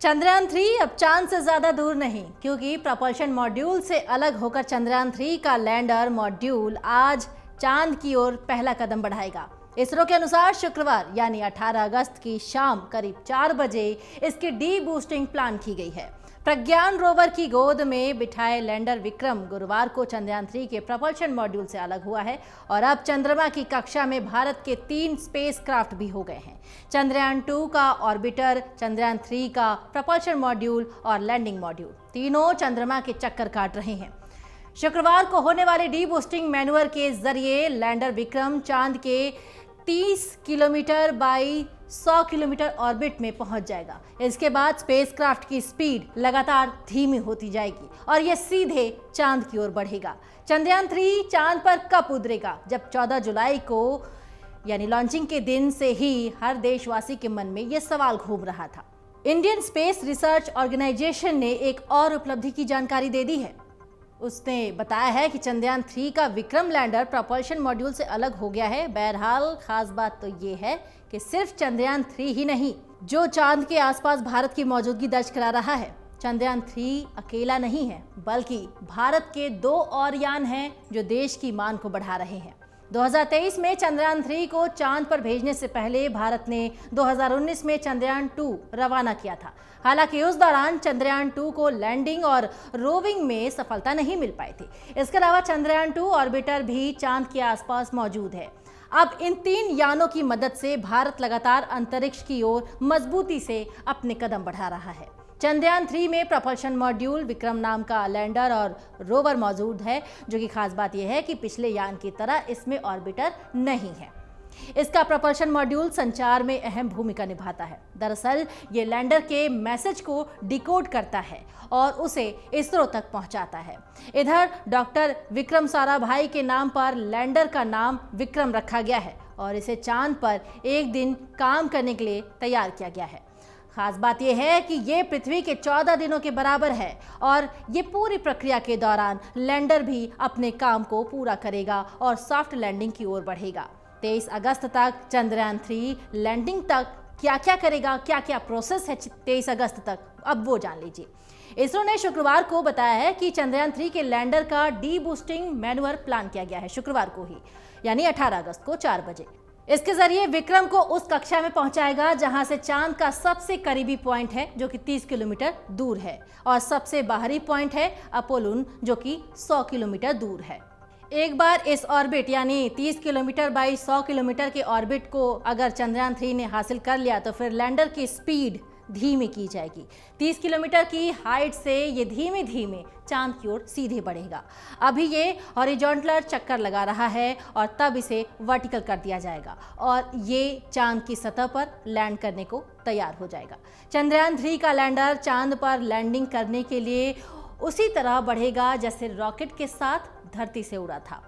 चंद्रयान-3 अब चांद से ज्यादा दूर नहीं, क्योंकि प्रपल्शन मॉड्यूल से अलग होकर चंद्रयान-3 का लैंडर मॉड्यूल आज चांद की ओर पहला कदम बढ़ाएगा। इसरो के अनुसार शुक्रवार यानी 18 अगस्त की शाम करीब 4 बजे इसकी डी बूस्टिंग प्लान की गई है। प्रज्ञान रोवर की गोद में बिठाए लैंडर विक्रम गुरुवार को चंद्रयान-3 के प्रपल्शन मॉड्यूल से अलग हुआ है और अब चंद्रमा की कक्षा में भारत के 3 स्पेसक्राफ्ट भी हो गए हैं। चंद्रयान-2 का ऑर्बिटर, चंद्रयान-3 का प्रपल्शन मॉड्यूल और लैंडिंग मॉड्यूल तीनों चंद्रमा के चक्कर काट रहे हैं। शुक्रवार को होने वाले डी बूस्टिंग मैन्यूवर के जरिए लैंडर विक्रम चांद के 30 किलोमीटर बाई 100 किलोमीटर ऑर्बिट में पहुंच जाएगा। इसके बाद स्पेसक्राफ्ट की स्पीड लगातार धीमी होती जाएगी और यह सीधे चांद की ओर बढ़ेगा। चंद्रयान-3 चांद पर कब उतरेगा? जब 14 जुलाई को यानी लॉन्चिंग के दिन से ही हर देशवासी के मन में यह सवाल घूम रहा था। इंडियन स्पेस रिसर्च ऑर्गेनाइजेशन ने एक और उपलब्धि की जानकारी दे दी है। उसने बताया है कि चंद्रयान-3 का विक्रम लैंडर प्रपल्शन मॉड्यूल से अलग हो गया है। बहरहाल खास बात तो ये है कि सिर्फ चंद्रयान-3 ही नहीं जो चांद के आसपास भारत की मौजूदगी दर्ज करा रहा है। चंद्रयान-3 अकेला नहीं है, बल्कि भारत के 2 और यान हैं जो देश की मान को बढ़ा रहे हैं। 2023 में चंद्रयान-3 को चांद पर भेजने से पहले भारत ने 2019 में चंद्रयान-2 रवाना किया था। हालांकि उस दौरान चंद्रयान-2 को लैंडिंग और रोविंग में सफलता नहीं मिल पाई थी। इसके अलावा चंद्रयान-2 ऑर्बिटर भी चांद के आसपास मौजूद है। अब इन 3 यानों की मदद से भारत लगातार अंतरिक्ष की ओर मजबूती से अपने कदम बढ़ा रहा है। चंद्रयान-3 में प्रपल्शन मॉड्यूल, विक्रम नाम का लैंडर और रोवर मौजूद है, जो कि खास बात यह है कि पिछले यान की तरह इसमें ऑर्बिटर नहीं है। इसका प्रपल्शन मॉड्यूल संचार में अहम भूमिका निभाता है। दरअसल ये लैंडर के मैसेज को डिकोड करता है और उसे इसरो तक पहुंचाता है। इधर डॉक्टर विक्रम साराभाई के नाम पर लैंडर का नाम विक्रम रखा गया है और इसे चांद पर एक दिन काम करने के लिए तैयार किया गया है। खास बात यह है कि ये पृथ्वी के 14 दिनों के बराबर है और ये पूरी प्रक्रिया के दौरान लैंडर भी अपने काम को पूरा करेगा और सॉफ्ट लैंडिंग की ओर बढ़ेगा। 23 अगस्त तक चंद्रयान-3 लैंडिंग तक क्या क्या करेगा, क्या क्या प्रोसेस है 23 अगस्त तक, अब वो जान लीजिए। इसरो ने शुक्रवार को बताया है कि चंद्रयान-3 के लैंडर का डी बूस्टिंग मैन्यूवर प्लान किया गया है शुक्रवार को ही, यानी 18 अगस्त को 4 बजे। इसके जरिए विक्रम को उस कक्षा में पहुंचाएगा जहां से चांद का सबसे करीबी पॉइंट है, जो कि 30 किलोमीटर दूर है, और सबसे बाहरी पॉइंट है अपोलोन, जो कि 100 किलोमीटर दूर है। एक बार इस ऑर्बिट यानी 30 किलोमीटर बाई 100 किलोमीटर के ऑर्बिट को अगर चंद्रयान-3 ने हासिल कर लिया तो फिर लैंडर की स्पीड धीमी की जाएगी। 30 किलोमीटर की हाइट से ये धीमे धीमे चांद की ओर सीधे बढ़ेगा। अभी ये हॉरिजॉन्टल चक्कर लगा रहा है और तब इसे वर्टिकल कर दिया जाएगा और ये चांद की सतह पर लैंड करने को तैयार हो जाएगा। चंद्रयान-3 का लैंडर चांद पर लैंडिंग करने के लिए उसी तरह बढ़ेगा जैसे रॉकेट के साथ धरती से उड़ा था।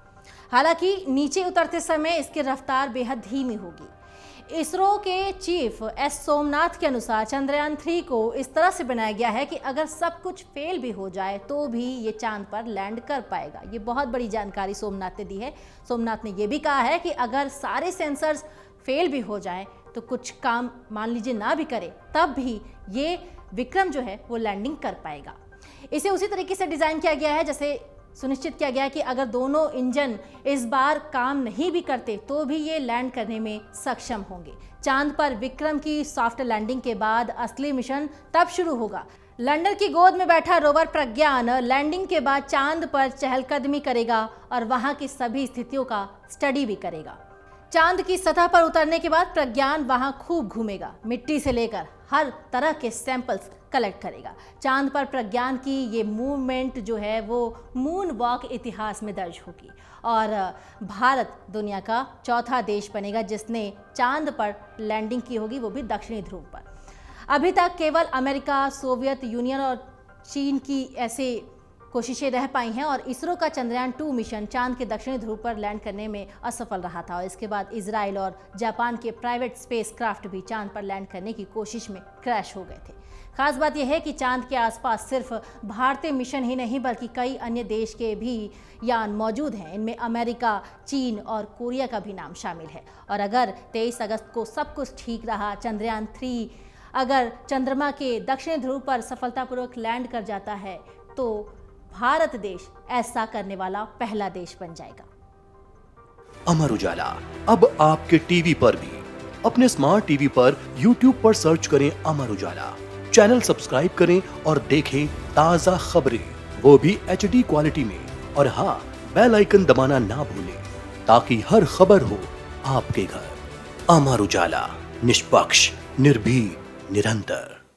हालांकि नीचे उतरते समय इसकी रफ्तार बेहद धीमी होगी। इसरो के चीफ एस सोमनाथ के अनुसार चंद्रयान-3 को इस तरह से बनाया गया है कि अगर सब कुछ फेल भी हो जाए तो भी ये चांद पर लैंड कर पाएगा। ये बहुत बड़ी जानकारी सोमनाथ ने दी है। सोमनाथ ने यह भी कहा है कि अगर सारे सेंसर्स फेल भी हो जाए तो कुछ काम मान लीजिए ना भी करे, तब भी ये विक्रम जो है वो लैंडिंग कर पाएगा। इसे उसी तरीके से डिज़ाइन किया गया है जैसे सुनिश्चित किया गया है कि अगर दोनों इंजन इस बार काम नहीं भी करते तो भी ये लैंड करने में सक्षम होंगे। चांद पर विक्रम की सॉफ्ट लैंडिंग के बाद असली मिशन तब शुरू होगा। लैंडर की गोद में बैठा रोवर प्रज्ञान लैंडिंग के बाद चांद पर चहलकदमी करेगा और वहां की सभी स्थितियों का स्टडी भी करेगा। चांद की सतह पर उतरने के बाद प्रज्ञान वहां खूब घूमेगा, मिट्टी से लेकर हर तरह के सैंपल्स कलेक्ट करेगा। चांद पर प्रज्ञान की ये मूवमेंट जो है वो मून वॉक इतिहास में दर्ज होगी और भारत दुनिया का चौथा देश बनेगा जिसने चांद पर लैंडिंग की होगी, वो भी दक्षिणी ध्रुव पर। अभी तक केवल अमेरिका, सोवियत यूनियन और चीन की ऐसे कोशिशें रह पाई हैं और इसरो का चंद्रयान-2 मिशन चांद के दक्षिणी ध्रुव पर लैंड करने में असफल रहा था और इसके बाद इजराइल और जापान के प्राइवेट स्पेसक्राफ्ट भी चांद पर लैंड करने की कोशिश में क्रैश हो गए थे। खास बात यह है कि चांद के आसपास सिर्फ भारतीय मिशन ही नहीं बल्कि कई अन्य देश के भी यान मौजूद हैं। इनमें अमेरिका, चीन और कोरिया का भी नाम शामिल है। और अगर 23 अगस्त को सब कुछ ठीक रहा, चंद्रयान-3 अगर चंद्रमा के दक्षिणी ध्रुव पर सफलतापूर्वक लैंड कर जाता है तो भारत देश ऐसा करने वाला पहला देश बन जाएगा। अमर उजाला अब आपके टीवी पर भी। अपने स्मार्ट टीवी पर YouTube पर सर्च करें अमर उजाला, चैनल सब्सक्राइब करें और देखें ताजा खबरें, वो भी HD क्वालिटी में। और हाँ, बेल आइकन दबाना ना भूलें ताकि हर खबर हो आपके घर। अमर उजाला, निष्पक्ष, निर्भीक, निरंतर।